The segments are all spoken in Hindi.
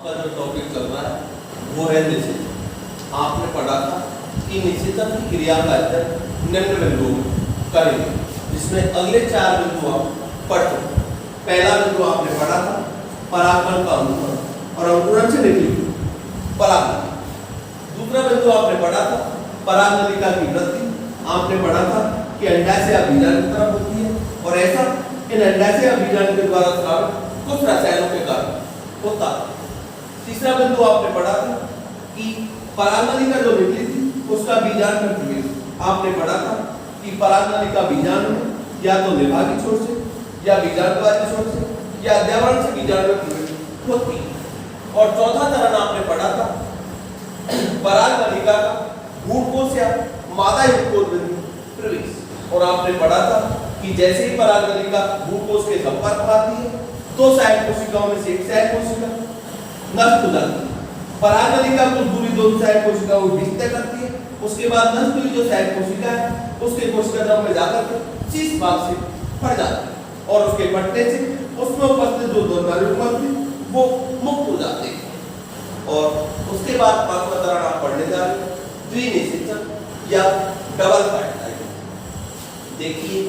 का जो टॉपिक चल रहा है वो है निषेचन। आपने पढ़ा था कि निषेचन की क्रिया का अध्ययन निम्न बिंदुओं में करेंगे, जिसमें अगले 4 बिंदु आप पढ़ चुके। पहला बिंदु आपने पढ़ा था परागकण का अंकुरण और अंकुरण से निकली परागनलिका। दूसरा बिंदु आपने पढ़ा था परागनलिका की वृद्धि। आपने पढ़ा था कि अंडाशय या बीजाणु की तरफ होती है और ऐसा इन अंडाशय या बीजाणु के द्वारा स्रावित कुछ रसायनों के कारण होता है। तीसरा बिंदु आपने पढ़ा था कि परागनलिका जो निकली थी उसका बीजाणु में प्रवेश। आपने पढ़ा था कि परागनलिका बीजाणु में या तो निभागी छोर से या बीजाणुवादी छोर से या अध्यावरण से बीजाणु में प्रवेश होती है। और चौथा चरण आपने पढ़ा था परागनलिका का भ्रूणकोश या मादा युग्मकोश में प्रवेश। और आपने पढ़ा था कि जैसे ही परागनलिका भ्रूणकोश के संपर्क में आती है तो सहायक कोशिकाओं में से एक सहायक कोशिका नष्ट हो जाती है। परागनलिका कुछ दूरी दो सहायक कोशिकाओं के बीच तय करती है। उसके बाद नष्ट हुई जो सहायक कोशिका है उसके कोशिका द्रव में जाकर के शीर्ष भाग से फट जाती है और उसके फटने से उसमें उपस्थित जो दोनों थे वो मुक्त हो जाते हैं। और उसके बाद पांचवा चरण आप पढ़ने जा रहे हैं द्विनिषेचन या डबल फर्टिलाइजेशन। देखिए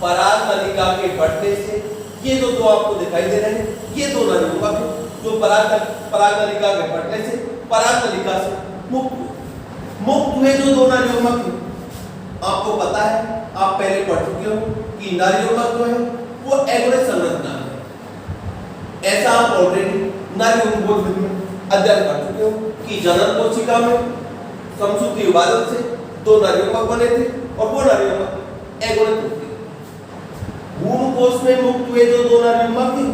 परागनलिका के फटने से ये जो दो आपको दिखाई दे रहे हैं ये दो नरयुग्मक जो परागनलिका के फटने से परागनलिका से मुक्त हुए जो दो नरयुग्मक आपको पता है, आप पहले पढ़ चुके हो कि नरयुग्मक जो है वो एगोनिस्ट संरचना है। ऐसा आप ऑलरेडी नरयुग्मक में अध्ययन कर चुके हो कि जनन कोशिका में समसूत्री विभाजन से दो नरयुग्मक बने थे और वो नरयुग्मक एगोनिस्ट होते हैं। भ्रूणकोश में मुक्त हुए जो दो नरयुग्मक थे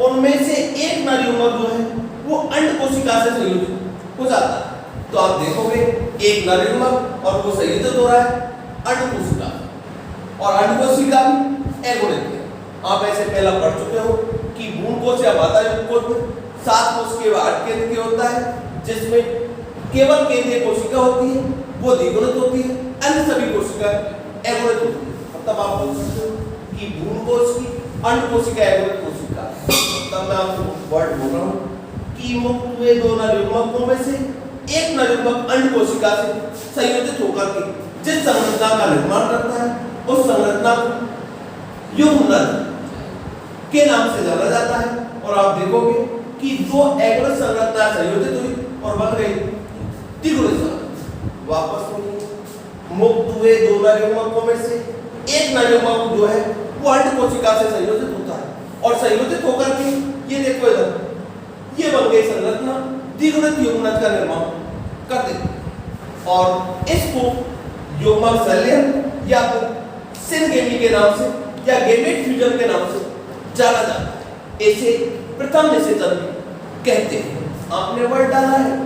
उनमें से एक नरयुग्मक जो है वो अंड कोशिका से संयोजित हो जाता है। तो आप देखोगे एक नरयुग्मक और वो संयोजित हो रहा है अंड कोशिका और अंड कोशिका भी एगोनिस्ट है। आप ऐसे पहला पढ़ चुके हो कि भ्रूणकोश या मादा युग्मकोश में 7 कोश के 8 केंद्रीय होता है, जिसमें केवल केंद्रीय कोशिका होती है वो द्विगुणित होती है, अन्य सभी कोशिका एगोनित होती है। मतलब आप बोल सकते हो कि भ्रूणकोश की अंड कोशिका एगोनित कोशिका। तब मैं आपको वर्ड बोल रहा हूं कि मुक्त हुए दो नरयुग्मकों में से एक नरयुग्मक अंड कोशिका से संयोजित होकर के जिस संरचना का निर्माण करता है उस संरचना को युग्मनर के नाम से जाना जाता है। और आप देखोगे कि दो एगोनिस्ट संरचना संयोजित हुई और बन गई द्विगुणित संरचना। वापस मुक्त हुए दो नरयुग्मकों में से एक नरयुग्मक जो है वो अंड कोशिका से संयोजित होता है और संयोजित होकर के ये देखो इधर ये बन गई संरचना द्विगुणित युग्मनज का निर्माण कर देती और इसको युग्मक संलयन या फिर सिनगेमी के नाम से या गेमेट फ्यूजन के नाम से जाना जाता है। इसे प्रथम निषेचन कहते हैं। आपने वर्ड डाला है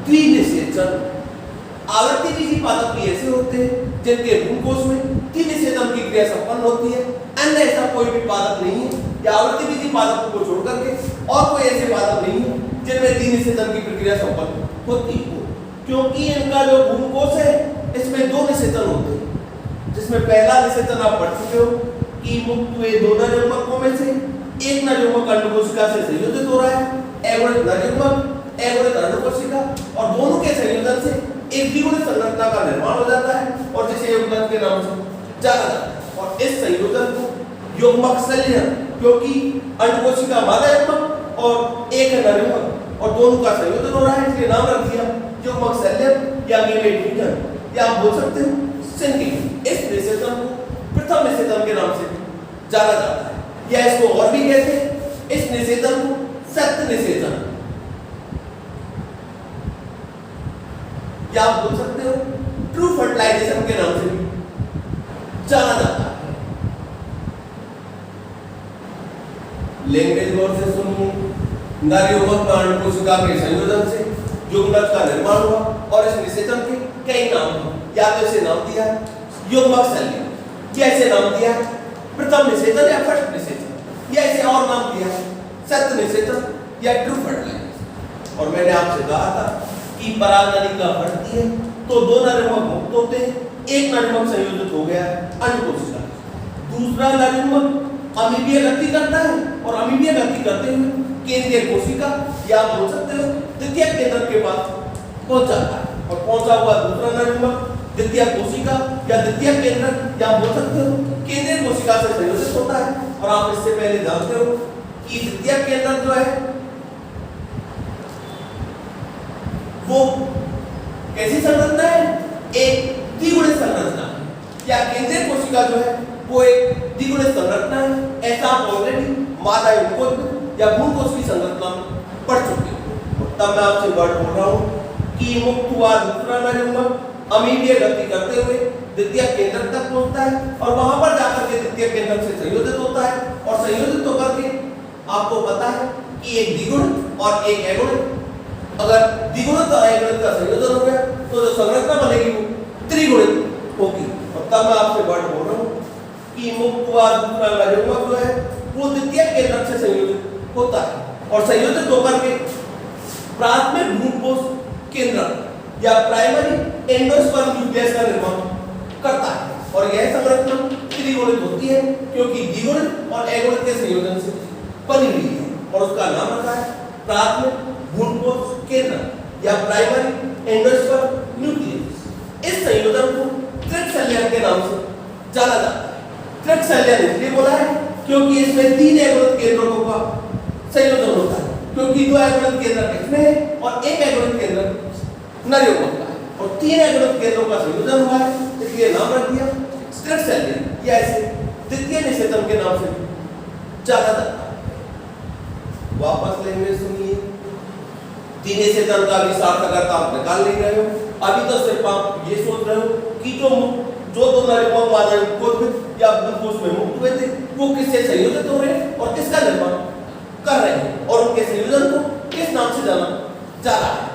द्विनिषेचन। आवर्ती बीजी पादप भी ऐसे होते हैं जिनके भ्रूणकोश में द्विनिषेचन की क्रिया संपन्न होती है। अन्य ऐसा कोई भी पादप नहीं है या आवर्ती बीजी पादप को छोड़ करके और कोई ऐसे पादप नहीं है जिनमें द्विनिषेचन की प्रक्रिया संपन्न होती हो, क्योंकि इनका जो भ्रूणकोश है इसमें 2 निषेचन होते हैं। जिसमें पहला निषेचन आप पढ़ चुके हो कि मुक्त हुए दो नरयुग्मकों में से एक नरयुग्मक अंड कोशिका से संयोजित हो रहा है, एगोनिस्ट नरयुग्मक एगोनिस्ट अंड कोशिका, और दोनों के संयोजन से एक द्विगुणित संरचना का निर्माण हो जाता है और जिसे युग्मनज के नाम से जाना जाता है। और इस संयोजन को युग्मक संलयन, क्योंकि अंड कोशिका मादा युग्मक और एक नरयुग्मक और दोनों का संयोजन हो रहा है, इसलिए नाम रख दिया युग्मक संलयन या गेमेट फ्यूजन या आप बोल सकते हो सिनगेमी। इस निषेचन को प्रथम निषेचन के नाम से जाना जाता है या इसको और भी कहते हैं इस निषेचन को सत्य निषेचन या आप बोल सकते हो ट्रू फर्टिलाइजेशन के नाम से भी जाना जाता है। लैंग्वेज गौर से सुनिए। नरयुग्मक में अंड कोशिका के संयोजन से युग्मनज का निर्माण हुआ और इस निषेचन के कई नाम हैं। या तो इसे नाम दिया युग्मक संलयन, या इसे नाम दिया प्रथम निषेचन या फर्स्ट निषेचन, या इसे और नाम दिया सत्य निषेचन या ट्रू फर्टिलाइजेशन। और मैंने आपसे कहा था कि परागनलिका फटती है तो दो नरयुग्मक मुक्त होते हैं, एक नरयुग्मक संयोजित हो गया अंड कोशिका, दूसरा नरयुग्मक अमीबीय गति करता है और अमीबीय गति करते हुए केंद्रीय कोशिका या आप बोल सकते हो द्वितीय केंद्रक के पास पहुंच जाता है और पहुंचा हुआ दूसरा नरयुग्मक द्वितीय कोशिका या द्वितीय केंद्रक या आप बोल सकते हो केंद्रीय कोशिका से संयोजित होता है। और आप इससे पहले जानते हो कि द्वितीय केंद्रक जो है वो कैसी संरचना है, एक द्विगुणित संरचना या केंद्रीय कोशिका जो है वो एक द्विगुणित संरचना है। ऐसा आप ऑलरेडी मादा युग्मक या भ्रूणकोश की संरचना में पढ़ चुके हो। तब मैं आपसे वर्ड बोल रहा हूं कि मुक्त हुआ दूसरा नरयुग्मक अमीबीय गति करते हुए द्वितीय केंद्रक तक पहुंचता है और वहां पर जाकर के द्वितीय केंद्रक से संयोजित होता है और संयोजित होकर के आपको पता है कि एक द्विगुणित और एक अगुणित, अगर द्विगुणित और अगुणित का संयोजन हो गया तो जो संरचना बनेगी वो त्रिगुणित होगी। और तब मैं आपसे वर्ड बोल रहा हूं कि मुक्त हुआ दूसरा नरयुग्मक जो है वो द्वितीय केंद्रक से संयोजित होता है और संयोजित होकर के प्राथमिक भ्रूणकोश केंद्रक या प्राइमरी एंडोस्पर्म न्यूक्लियस का निर्माण करता है। और यह संरचना त्रिगुणित होती है क्योंकि द्विगुणित और अगुणित के संयोजन से बनी हुई है और उसका नाम रखा है प्राथमिक भ्रूणकोश केंद्रक या प्राइमरी एंडोस्पर्म न्यूक्लियस। इस संयोजन को त्रिकशल्यन के नाम से जाना जाता है। त्रिकशल्यन इसलिए बोला है क्योंकि इसमें 3 अगुणित केंद्रकों का संयोजन होता है, क्योंकि 2 अगुणित केंद्रक इसमें है और 1 अगुणित केंद्रक नरयुग्मक का है और 3 अगुणित केंद्रों का संयोजन हुआ है, इसलिए नाम रख दिया त्रिकशल्यन या इसे द्वितीय निषेचन के नाम से जाना जाता है। वापस लैंग्वेज सुनिए। तीन निषेचन का भी सार्थकता आप निकाल नहीं रहे हो, अभी तो सिर्फ आप ये सोच रहे हो कि जो दो नरयुग्मक मादा युग्मक या भ्रूणकोश में मुक्त हुए थे वो किससे संयोजित हो रहे हैं और किसका निर्माण कर रहे हैं और उनके संयोजन को किस नाम से जाना जा रहा है।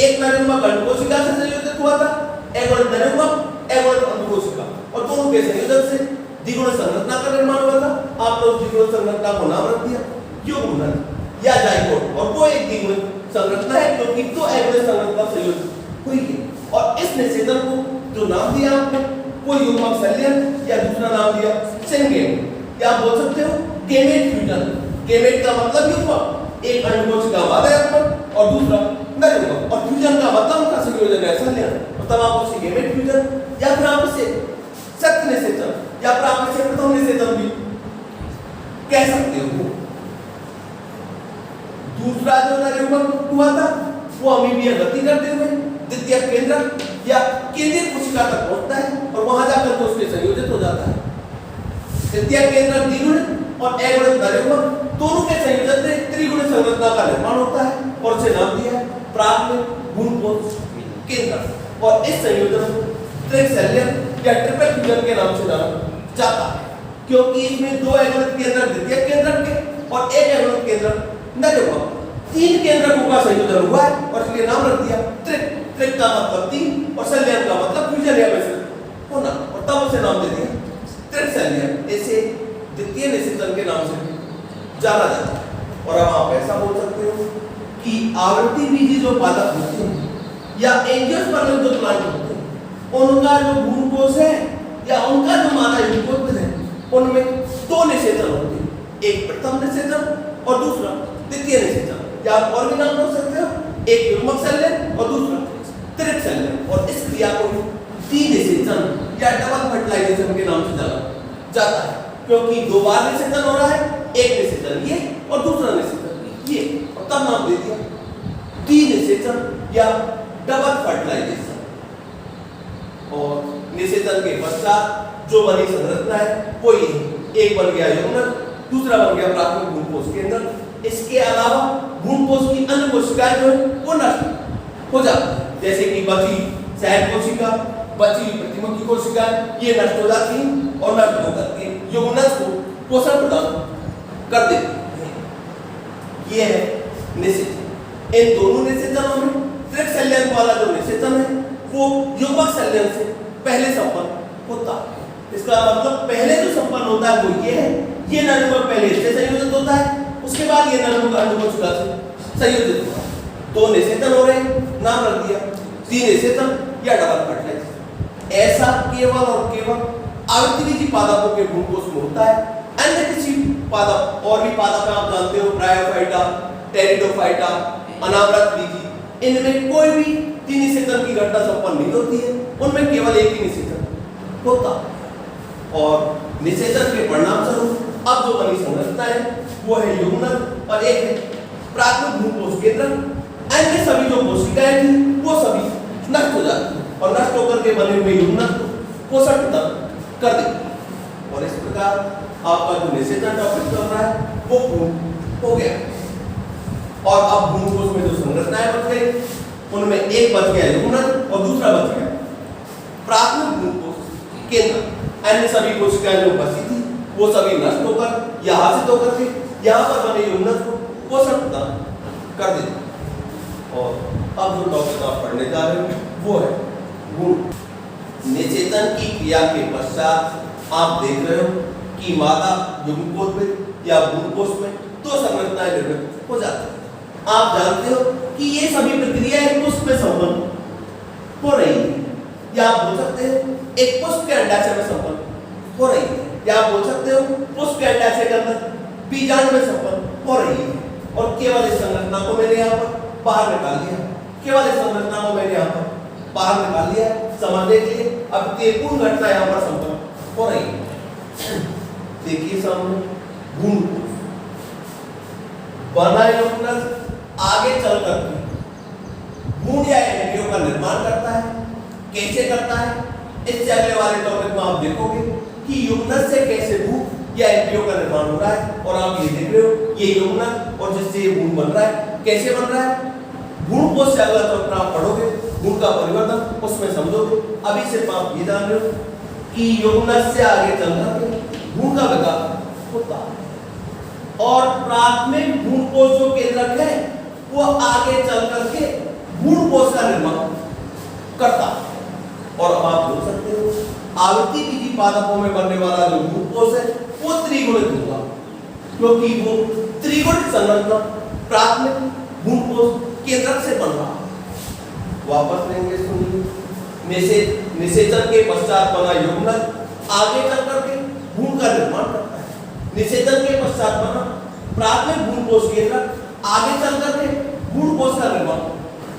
एक नरयुग्मक अंडकोशिका से संयोजित हुआ था, अगुणित नरयुग्मक अगुणित अंडकोशिका, और दोनों के संयोजन से द्विगुणित संरचना का निर्माण हुआ था। आपने उस द्विगुणित संरचना को नाम रख दिया युग्मनज या जाइगोट और वो एक द्विगुणित संरचना है क्योंकि 2 अगुणित संरचना संयोजित हुई है। और इस निषेचन को जो नाम दिया आपने वो युग्मक शल्यन या दूसरा नाम दिया सिंगेट या आप बोल सकते हो गेमेट फ्यूजन। गेमेट का मतलब युग्मक, एक अंडकोशिका मादा युग्मक और दूसरा नरयुग्मक, और फ्यूजन का मतलब उनका संयोजन है शल्यन। तो तब आप उसे गेमेट फ्यूजन या फिर आप इसे सख्त निषेचन या फिर आप इसे प्रथम निषेचन भी कह सकते हो। दूसरा जो नरयुग्मक हुआ था वो अमीबीय गति करते हुए द्वितीय केंद्रक या केंद्रीय कोशिका तक पहुंचता है और वहां जाकर तो उसके संयोजित हो जाता है। द्वितीय केंद्रक द्विगुणित और अगुणित नरयुग्मक दोनों के संयोजन से त्रिगुणित संरचना का निर्माण होता है और उसे नाम दिया है प्राथमिक भ्रूणकोश केंद्रक। और इस संयोजन को त्रिकशल्यन या ट्रिपल फ्यूजन के नाम से जाना जाता है क्योंकि इसमें 2 अगुणित केंद्रक द्वितीय केंद्रक के और 1 अगुणित केंद्रक नरयुग्मक 3 केंद्रकों का संयोजन हुआ है और इसलिए नाम रख दिया त्रिक। त्रिक का मतलब 3 और शल्यन का मतलब फ्यूजन या मिश्रण होना और तब उसे नाम दे दिया त्रिकशल्यन। इसे द्वितीय निषेचन के नाम से जाना जाता है। और अब आप ऐसा बोल सकते हो कि आवृत्ति बीजी जो पादप होते हैं या एंजियोस्पर्मिक जो प्लांट होते हैं उनका जो भ्रूणकोश है या उनका जो मादा युग्मक है उनमें 2 निषेचन होते हैं, एक प्रथम निषेचन और दूसरा द्वितीय निषेचन या आप और भी नाम बोल सकते हो, एक युग्मक शल्यन और दूसरा त्रिकशल्यन। और इस क्रिया को द्विनिषेचन या डबल फर्टिलाइजेशन के नाम से जाना जाता है क्योंकि 2 बार निषेचन हो रहा है, एक निषेचन ये और दूसरा निषेचन ये, और तब नाम दे दिया द्विनिषेचन या डबल फर्टिलाइजेशन। और निषेचन के पश्चात जो बनी संरचना है वो ये, एक बन गया युग्मनज, दूसरा बन गया प्राथमिक भ्रूणकोश केंद्रक। इसके अलावा भ्रूणकोश की अन्य कोशिकाएं जो है वो नष्ट हो जाती है, जैसे कि बची शहद कोशिका, बची प्रतिमुखी कोशिकाएं ये नष्ट हो जाती हैं और नष्ट होकर के युग्मनज को पोषण प्रदान कर देती है। ये है निषेचन। इन दोनों निषेचनों में त्रिकशल्यन वाला जो निषेचन है वो युग्मक शल्यन से पहले संपन्न होता है। इसका मतलब पहले जो संपन्न होता है वो ये है, ये नरयुग्मक पहले इससे संयोजित होता है, उसके बाद ये नरयुग्मक अंडकोशिका से संयोजित होता है। 2 निषेचन हो रहे हैं, नाम रख दिया द्विनिषेचन या डबल फर्टिलाइजेशन। ऐसा केवल और केवल आवृत्तिबीजी पादपों के भ्रूणकोश में होता है। अन्य किसी पादप और भी पादप आप जानते हो, ब्रायोफाइटा, टेरिडोफाइटा, अनावृत बीजी, इनमें कोई भी निषेचन की घटना संपन्न नहीं होती है, उनमें केवल एक ही निषेचन होता है। और निषेचन के परिणाम स्वरूप अब जो बनी संरचना है वो है युग्मक और एक है प्राथमिक भ्रूणपोष केंद्रक। अन्य सभी जो कोशिकाएं थी वो सभी नष्ट हो जाती है और नष्ट होकर के बने हुए युग्मक को पोषण प्रदान कर देती। और इस प्रकार आपका जो निषेचन टॉपिक चल रहा है वो पूर्ण हो गया। और अब भ्रूणपोष में जो संरचनाएं बच गई उनमें एक बच गया युग्मक और दूसरा बच गया प्राथमिक भ्रूणपोष केंद्र। अन्य सभी कोशिकाएं जो बची थी वो सभी नष्ट होकर या हासिल होकर के यहाँ पर बने युग्मक को पोषण प्रदान कर देती। और अब जो टॉपिक आप पढ़ने जा रहे हो वो है भ्रूण निषेचन की क्रिया के पश्चात आप देख रहे हो कि मादा युग्मकोष में या भ्रूणकोष में दो संरचनाएं निर्मित हो जाती हैं। आप जानते हो कि ये सभी प्रक्रियाएं पुष्प में संपन्न हो रही है, या आप बोल सकते हो एक पुष्प के अंडाशय में संपन्न हो रही है, या आप बोल सकते हो पुष्प के अंडाशय के अंदर बीजाणु में संपन्न हो रही है। और केवल इस संरचना को मैंने यहाँ पर बाहर निकाल लिया, केवल इस संरचना को मैंने यहाँ पर बाहर निकाल लिया समझने के लिए। अब पूर्ण घटना यहाँ पर संपन्न हो रही है। देखिए सामने भ्रूणकोष बना युग्मक आगे चल करके भ्रूण या एम्ब्रियो का निर्माण करता है। कैसे करता है इससे अगले वाले टॉपिक में आप देखोगे कि युग्मक से कैसे भ्रूण या एम्ब्रियो का निर्माण हो रहा है। और आप ये देख रहे हो ये युग्मक और जिससे ये भ्रूण बन रहा है, कैसे बन रहा है। भ्रूणकोष से अगला चैप्टर आप पढ़ोगे भ्रूण का परिवर्तन, उसमें समझोगे। अभी सिर्फ आप ये जान रहे हो कि युग्मक से आगे चल करके भ्रूण का विकास होता है। और प्राथमिक भ्रूणकोष जो केंद्रक है वो आगे चल करके भ्रूणकोष का निर्माण करता है। और अब आप बोल सकते हो आवृत्ति बीजी पादपों में बनने वाला जो भ्रूणकोष है वो त्रिगुणित होगा, क्योंकि वो त्रिगुणित संरचना प्राथमिक भ्रूणकोष केंद्रक से बन रहा है। वापस लेंगे, सुनिए। निषेचन के पश्चात बना युग्मक आगे चल करके भ्रूण का निर्माण करता है। निषेचन के पश्चात बना प्राथमिक भ्रूणकोष केंद्रक आगे चल करके भ्रूणकोष का निर्माण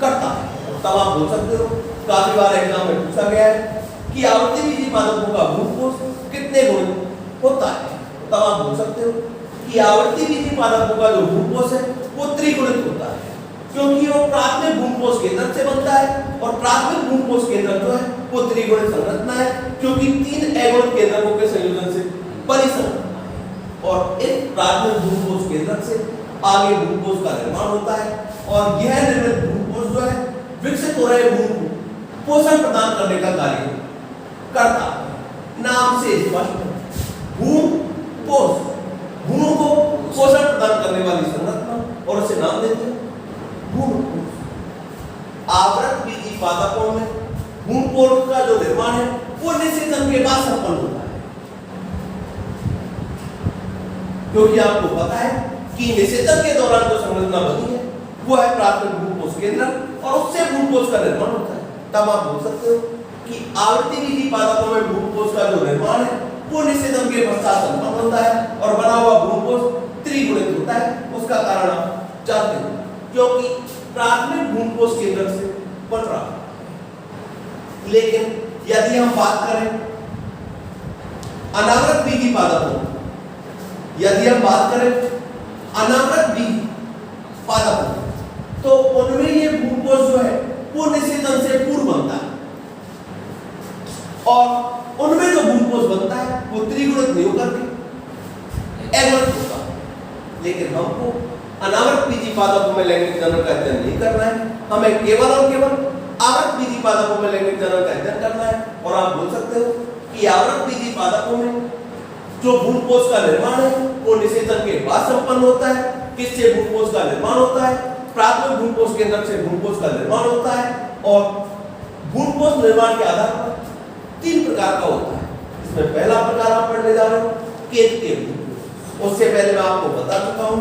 करता है। तब आप बोल सकते हो, काफी बार एग्जाम में पूछा गया है कि आवृत्ति बीजी पादपों का भ्रूणकोष कितने गुणित होता है। तब आप बोल सकते हो कि आवृत्ति बीजी पादपों का जो भ्रूणकोष है वो त्रिगुणित होता है, क्योंकि वो प्राथमिक भ्रूणकोष केंद्रक से बनता है। और प्राथमिक भ्रूणकोष केंद्रक जो है वो त्रिगुणित संरचना है, क्योंकि तीन अगुणित केंद्रकों के संयोजन से बनी संरचना है। और इस प्राथमिक भ्रूणकोष केंद्रक से आगे भ्रूणकोष का निर्माण होता है। और यह निर्मित भ्रूणकोष जो है विकसित हो रहे भ्रूण को पोषण प्रदान करने का कार्य करता है। नाम से स्पष्ट भ्रूणकोष भ्रूणों को पोषण प्रदान करने वाली संरचना, और उसे नाम देते हैं भ्रूणकोष। आवृत बीजी पादपों में भ्रूणकोष का जो निर्माण है वो निषेचन के बाद संपन्न होता है, क्योंकि आपको पता है कि निषेचन के दौरान जो संरचना बनी है वो है प्राथमिक भ्रूणकोष केंद्रक, और उससे भ्रूणकोष का निर्माण होता है। तब आप बोल सकते हो कि आवृत्ति बीजी पादपों में भ्रूणकोष का जो निर्माण है वो निषेचन के पश्चात संपन्न होता है और बना हुआ भ्रूणकोष त्रिगुणित होता है। उसका कारण आप जानते हो, क्योंकि प्राथमिक भ्रूणकोष केंद्रक से बन रहा है। लेकिन यदि हम बात करें अनावृत बीजी पादपों, यदि हम बात करें अनावृत बीजी पादपों, तो उनमें ये भ्रूणकोष जो है वो निषेचन से पूर्व बनता है। और उनमें जो भ्रूणकोष बनता है वो त्रिगुणित नहीं होकर के अगुणित होता है। लेकिन हमको अनावृत बीजी पादपों में लैंगिक जनन का अध्ययन नहीं करना है, हमें केवल और केवल आवृत बीजी पादपों में लैंगिक जनन का अध्ययन करना है। और आप बोल सकते हो कि आवृत बीजी पादपों में जो भ्रूणकोष का निर्माण है वो निषेचन के बाद संपन्न होता है। किससे भ्रूणकोष का निर्माण होता है? प्राथमिक भ्रूणकोष केंद्रक से भ्रूणकोष का निर्माण होता है। और भ्रूणकोष निर्माण के आधार पर तीन प्रकार का होता है। इसमें पहला प्रकार आप पढ़ने जा रहे हो केंद्रीय भ्रूणकोष। उससे पहले मैं आपको बता चुका हूं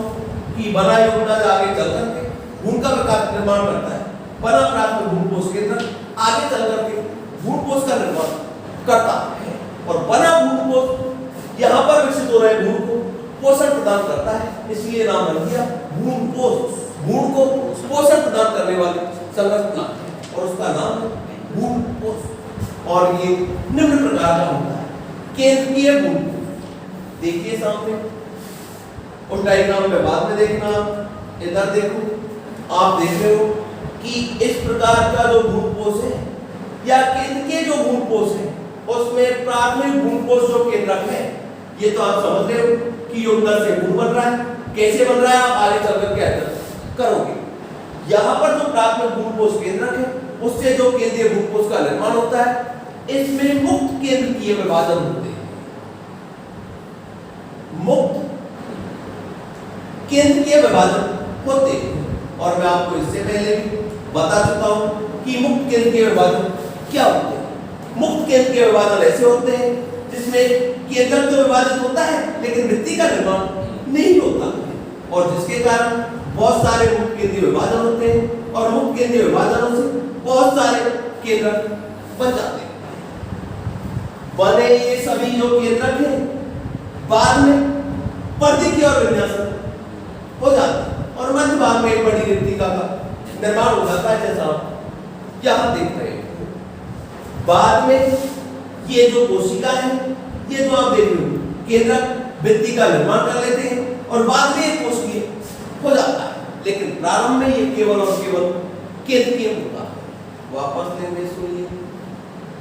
कि बना युग्मक आगे चल करके भ्रूण का विकास निर्माण करता है। बना प्राथमिक भ्रूणकोष केंद्रक आगे चल करके भ्रूणकोष का निर्माण करता है। और बना भ्रूणकोष यहाँ पर विकसित हो रहे भ्रूण को पोषण प्रदान करता है, इसलिए नाम रख दिया भ्रूणकोष। भ्रूण को पोषण प्रदान करने वाली संरचना है और उसका नाम है भ्रूण कोश। और ये निम्न प्रकार का होता है केंद्रीय भ्रूण कोश। देखिए सामने, उस डायग्राम में बाद में देखना, इधर देखो, आप देख रहे हो कि इस प्रकार का जो भ्रूण कोश है या केंद्र के जो भ्रूण कोश है उसमें प्राथमिक भ्रूण कोश जो केंद्रक है, ये तो आप समझ रहे हो कि योगदान से भ्रूण बन रहा है। कैसे बन रहा है आप आगे चलकर के अध्ययन करोगे। यहाँ पर जो प्राथमिक भ्रूण कोश केंद्रक है उससे जो केंद्रीय भ्रूण कोश का निर्माण होता है, इसमें मुक्त केंद्रीय विभाजन होते हैं। मुक्त केंद्रीय विभाजन होते हैं और मैं आपको इससे पहले भी बता चुका हूं कि मुक्त केंद्रीय विभाजन क्या होते हैं। मुक्त केंद्रीय विभाजन ऐसे होते हैं जिसमें केंद्रक तो विभाजित होता है लेकिन भित्ति का निर्माण नहीं होता और जिसके कारण बहुत सारे मुक्त केंद्रीय विभाजन होते हैं और मुक्त केंद्रीय विभाजनों से बहुत सारे केंद्रक बन जाते हैं। बने ये सभी जो केंद्रक हैं बाद में परिधि की ओर विन्यासन हो जाता है और मध्य भाग में एक बड़ी रिक्तिका का निर्माण हो जाता है, जैसा आप यहां देख रहे हैं। बाद में ये जो कोशिका है, ये जो आप देख रहे हो, केंद्रक भित्ति का निर्माण कर लेते हैं और बाद में एक कोशिकीय हो जाता है, लेकिन प्रारंभ में ये केवल और केवल केंद्रीय होता है। वापस लेंगे, सुनिए,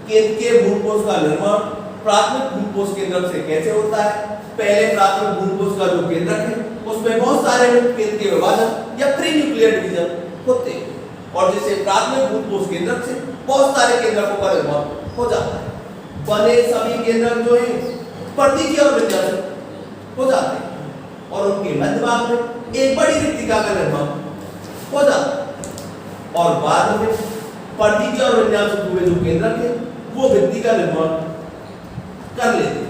केंद्रीय भ्रूण कोश का निर्माण प्राथमिक भ्रूण कोश केंद्रक से कैसे होता है। पहले प्राथमिक भ्रूण कोश का जो केंद्रक है उसमें बहुत सारे केंद्रीय विभाजन या प्री न्यूक्लियर डिवीजन होते हैं और जिससे प्राथमिक भ्रूण कोश केंद्रक से बहुत सारे केंद्रकों का निर्माण हो जाता है। बने सभी केंद्रक जो है परिधि की ओर विन्यासन हो जाते हैं और उनके मध्य भाग में एक बड़ी रिक्तिका का निर्माण हो जाता है और बाद में परिधि की ओर विन्यासित हुए जो केंद्रक है वो भित्ति का निर्माण कर लेते हैं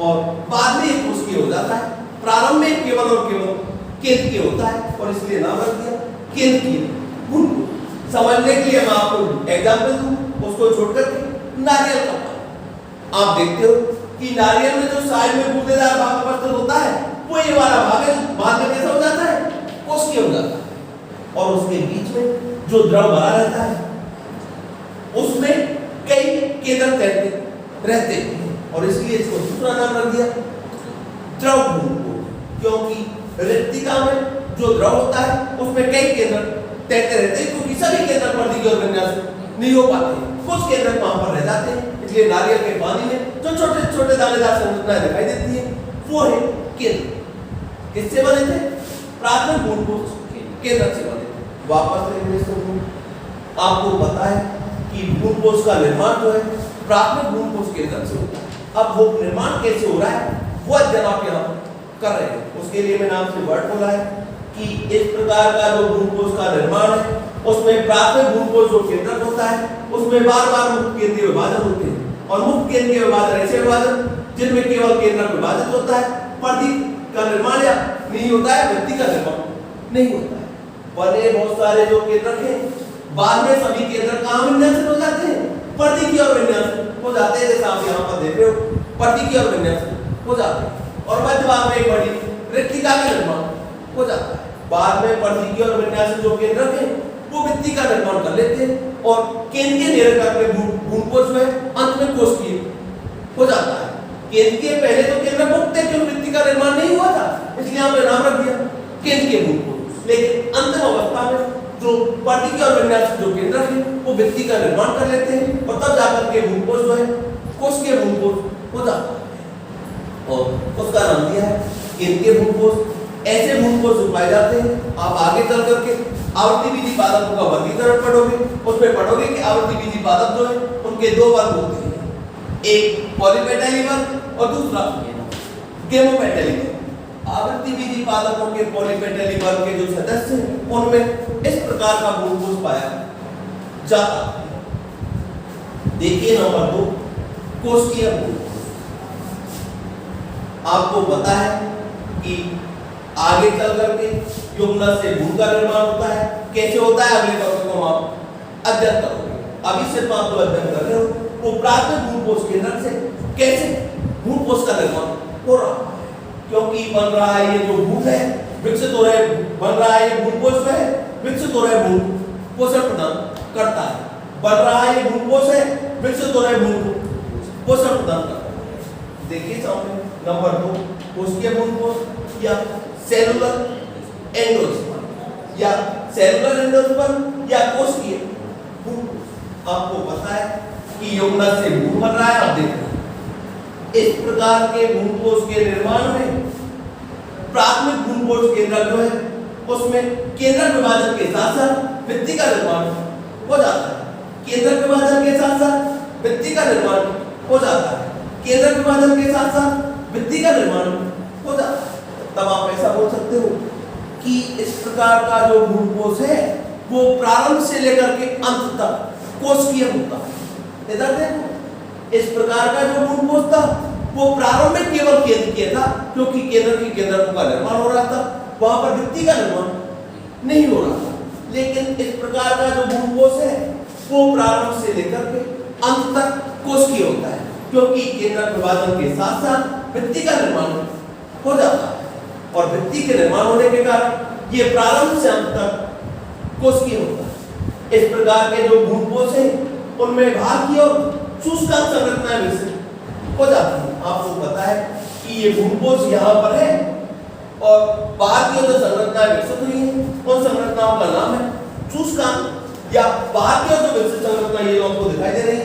और बाद में एक कोशिकीय हो जाता है। प्रारंभ में केवल और केवल केंद्रीय होता है और इसलिए नाम रख दिया केंद्रीय भ्रूण कोश। समझने के लिए मैं आपको एग्जांपल दूं, उसको छोड़कर के नारियल का पानी आप देखते हो कि नारियल में जो साइड में बूंदेदार भाग उपस्थित होता है वो ये वाला भाग है, बाद में कैसा हो जाता है, कोशिकीय हो जाता है और उसके बीच में जो द्रव भरा रहता है उसमें कई केंद्रक रहते हैं और इसलिए इसको दूसरा नाम रख दिया द्रव भ्रूण कोश, क्योंकि रिक्तिका में जो द्रव होता है उसमें कई केंद्रक तैरते रहते हैं क्योंकि सभी केंद्रक परिधि की ओर विन्यास नहीं हो पाते, कुछ केंद्रक वहां पर रह जाते हैं। इसलिए नारियल के पानी में जो छोटे छोटे दानेदार संरचनाएं दिखाई देती है वो है केंद्र। किससे बने थे? प्राथमिक भ्रूण कोश केंद्रक से बने थे। वापस आपको पता है कि भ्रूण कोश का निर्माण जो है प्राथमिक भ्रूण कोश केंद्रक से होता है। अब वो निर्माण कैसे हो रहा है वो अध्ययन आप यहाँ कर रहे हैं। उसके लिए मैंने आपसे वर्ड बोला है कि इस प्रकार का जो भ्रूण कोश का निर्माण है उसमें प्राथमिक भ्रूण कोश जो केंद्रक होता है उसमें बार बार मुक्त केंद्रीय विभाजन होते हैं और मुक्त केंद्रीय विभाजन ऐसे विभाजन जिनमें केवल केंद्रक विभाजित होता है, परिधि का निर्माण या नहीं होता है, भित्ति का निर्माण नहीं होता है। बने बहुत सारे जो केंद्रक हैं बाद में सभी केंद्रक कहाँ विन्यासित हो जाते हैं, परिधि की ओर विन्यासित हो जाते हैं, जैसा आप यहाँ पर देख रहे हो परिधि की ओर विन्यासित हो जाते हैं और मध्य भाग में एक बड़ी रिक्तिका का निर्माण हो जाता है। बाद में परिधि की ओर विन्यासित जो केंद्रक है वो भित्ति का निर्माण कर लेते हैं और केंद्रीय निरंतर में भ्रूण कोश में अंत में कोशिकीय हो जाता है। केंद्रीय पहले तो केंद्रक मुक्त है क्योंकि भित्ति का निर्माण नहीं हुआ था, इसलिए आपने नाम रख दिया केंद्रीय भ्रूण कोश। लेकिन अंतिम अवस्था में जो परिधि की ओर विन्यासित जो केंद्रक है वो भित्ति का निर्माण कर लेते हैं और तब जाकर के भ्रूण कोश जो है कोशिकीय भ्रूण कोश हो जाता है और उसका नाम दिया है केंद्रीय भ्रूण कोश। ऐसे भ्रूण कोश जो पाए जाते हैं आप आगे चल करके आवृत्ति बीजी पादपों का वर्गीकरण पढ़ोगे, उसमें पढ़ोगे कि आवृत्ति बीजी पादप जो है उनके दो वर्ग होते हैं, एक पॉलीपेटली वर्ग और दूसरा गेमोपेटली वर्ग। आवृत्ति बीजी पादपों के पॉलीपेटली वर्ग के जो सदस्य हैं उनमें इस प्रकार का भ्रूण कोश पाया जाता है। देखिए नंबर 2 कोशिकीय भ्रूण कोश। आपको पता है कि आगे चल करके युग्मनज से भ्रूण का निर्माण होता है। कैसे होता है अगले कक्षा को आप अध्ययन करोगे। अभी सिर्फ आप जो अध्ययन कर रहे हो वो प्राथमिक भ्रूण कोश केंद्रक से कैसे भ्रूण कोश का निर्माण हो रहा है, क्योंकि बन रहा है ये जो भ्रूण है विकसित हो रहे बन रहा है, ये भ्रूण कोश जो है विकसित हो रहे भ्रूण पोषण प्रदान करता है। बन रहा है ये भ्रूण कोश है, विकसित हो रहे भ्रूण को पोषण प्रदान करता है। देखिए सामने नंबर 2 कोशिकीय भ्रूण कोश या सेलुलर एंडोस्पर्म या सेलुलर एंडोस्पर्म या कोशिकीय भ्रूण कोश। आपको पता है कि युग्मक से भ्रूण बन रहा है। आप देख रहे हैं इस प्रकार के भ्रूण कोश के निर्माण में प्राथमिक भ्रूण कोश केंद्रक जो है उसमें केंद्रक विभाजन के साथ साथ भित्ति का निर्माण हो जाता है। केंद्रक विभाजन के साथ साथ भित्ति का निर्माण हो जाता है। केंद्रक विभाजन के साथ साथ भित्ति का निर्माण हो जाता है। तब आप ऐसा बोल सकते हो कि इस प्रकार का जो भ्रूण कोश है वो प्रारंभ से लेकर के अंत तक कोशिकीय होता है। इधर देखो, इस प्रकार का जो भ्रूण कोश था वो प्रारंभ में केवल केंद्रीय था, क्योंकि केंद्र की केंद्रकों का निर्माण हो रहा था, वहां पर भित्ति का निर्माण नहीं हो रहा था। लेकिन इस प्रकार का जो भ्रूण कोश है वो प्रारंभ से लेकर के अंत तक कोशिकीय होता है, क्योंकि केंद्रक विभाजन के साथ साथ भित्ति का निर्माण हो जाता है। और भित्ति के निर्माण होने के कारण ये प्रारंभ से अंत तक कोशिकीय होता है। इस प्रकार के जो भ्रूण कोश है उनमें बाहर की ओर शुष्कांग संरचनाएं विकसित हो जाती है। आपको पता है कि ये भ्रूण कोश यहाँ पर है और बाहर की ओर जो संरचनाएं विकसित हुई है उन संरचनाओं का नाम है शुष्कांग, या बाहर की ओर जो विकसित संरचना ये आपको दिखाई दे रही है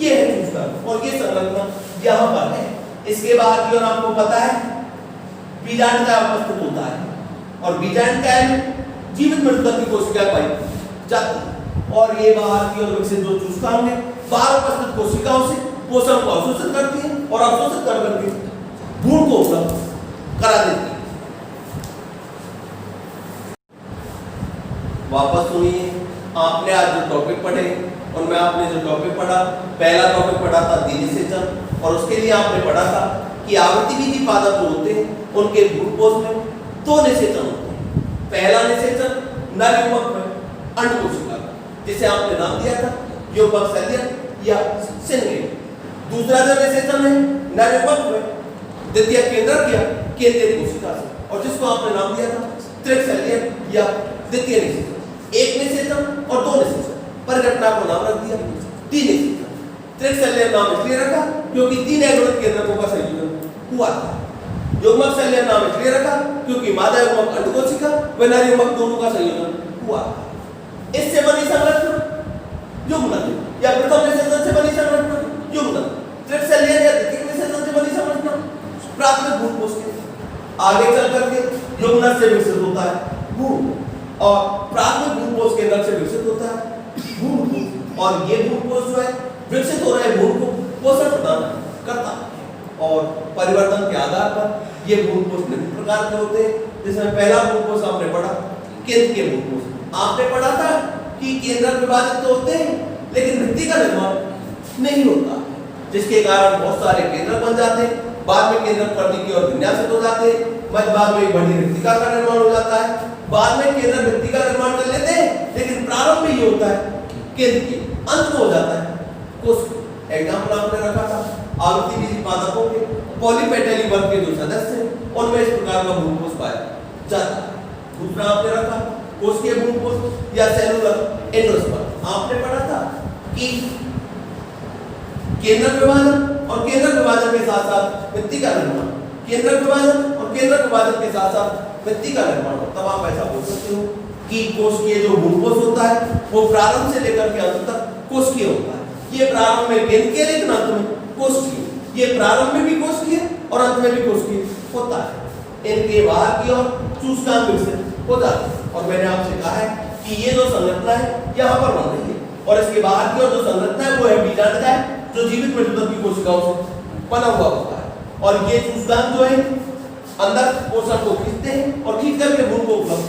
ये है शुष्कांग, और ये संरचना यहाँ पर है। इसके बाहर की ओर आपको पता है बीजांड उपस्थित होता है, और बीजांड में जीवित मृतक की कोशिका पाई जाती है। और ये बाहर की ओर विकसित जो शुष्कांग है बाहर उपस्थित कोशिकाओं से पोषण को अवशोषित करती है और अवशोषित कर करके भ्रूण को उपलब्ध करा देती है। वापस सुनिए, आपने आज जो टॉपिक पढ़े उनमें आपने जो टॉपिक पढ़ा, पहला टॉपिक पढ़ा था द्विनिषेचन, और उसके लिए आपने पढ़ा था कि आवृत्तिविधि पादप जो होते हैं उनके भ्रूण कोश में 2 निषेचन होते हैं। पहला निषेचन नर युग्मक में अंड कोशिका, जिसे आपने नाम दिया था युग्मक शल्यक या सिनगेट। दूसरा जो निषेचन है नर युग्मक में द्वितीय केंद्रक या केंद्रीय कोशिका से, और जिसको आपने नाम दिया था त्रिशल्यक या द्वितीय निषेचन। एक निषेचन और 2 निषेचन, परिघटना को नाम रख दिया 3 निषेचन। त्रिशल्यक नाम इसलिए रखा क्योंकि 3 एगोनिक केंद्रकों का संयोजन हुआ था। युग्मक शल्यक नाम इसलिए रखा क्योंकि मादा युग्मक अंड कोशिका व नर युग्मक दोनों का संयोजन हुआ था। इससे बनी संरचना युग्मक, या प्रथम निषेचन से बनी संरचना युग्मक, त्रिशल्यक या द्वितीय निषेचन से बनी संरचना प्राथमिक भ्रूण कोश के। आगे चल करके युग्मक से विकसित होता है भ्रूण, और प्राथमिक भ्रूण कोश केंद्रक से विकसित होता है भ्रूण, और ये भ्रूण कोश जो है विकसित हो रहे भ्रूण को पोषण प्रदान करता है। और परिवर्तन के आधार पर ये भ्रूण कोश विभिन्न प्रकार के होते हैं, जिसमें पहला भ्रूण कोश आपने पढ़ा केंद्रीय भ्रूण कोश। आपने पढ़ा था कि केंद्रक विभाजित तो होते हैं लेकिन भित्ति का निर्माण नहीं होता, जिसके कारण बहुत सारे केंद्रक बन जाते हैं। बाद में केंद्रक करने की ओर विन्यासित हो जाते हैं, मध्य भाग में एक बड़ी भित्तिका का निर्माण हो जाता है। बाद में केंद्रक भित्ति का निर्माण कर लेते हैं, लेकिन प्रारंभ में ये होता है केंद्र के, अंत में हो जाता है कोश। एग्जाम्पल आपने रखा था आवृत्तिविधि पादपों के पॉलीपेटली वर्ग के जो सदस्य हैं उनमें इस प्रकार का भ्रूण कोश पाया जाता है। दूसरा आपने रखा कोशिकीय भ्रूण कोश या सेलुलर एंडोस्पर्म। आपने पढ़ा था कि केंद्रक विभाजन और केंद्रक विभाजन के साथ साथ भित्ति का निर्माण, केंद्रक विभाजन और केंद्रक विभाजन के साथ साथ भित्ति का निर्माण हो। तब आप ऐसा बोल सकते हो कि कोशिकीय जो भ्रूण कोश होता है वो प्रारंभ से लेकर के अंत तक कोशिकीय होता है। ये प्रारंभ में केंद्रीय लेकिन अंत में कोशिकीय। ये प्रारंभ में भी कोशिकीय और अंत में भी कोशिकीय होता है। इनके बाहर की ओर शुष्कांग विकसित हो जाते हैं, और मैंने आपसे कहा है कि ये जो संरचना है यहाँ पर बन रही है, और इसके बाहर की ओर जो संरचना है वो है बीजांड है जो जीवित मृतक की कोशिकाओं से बना हुआ होता है। और ये शुष्कांग जो है अंदर पोषण को खींचते हैं और खींच करके भ्रूण को उपलब्ध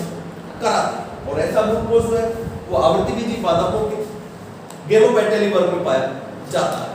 कराते हैं, और ऐसा भ्रूण कोश जो है वो आवृत्तिविधि पादपों के गेमोपेटली वर्ग में पाया जाता है।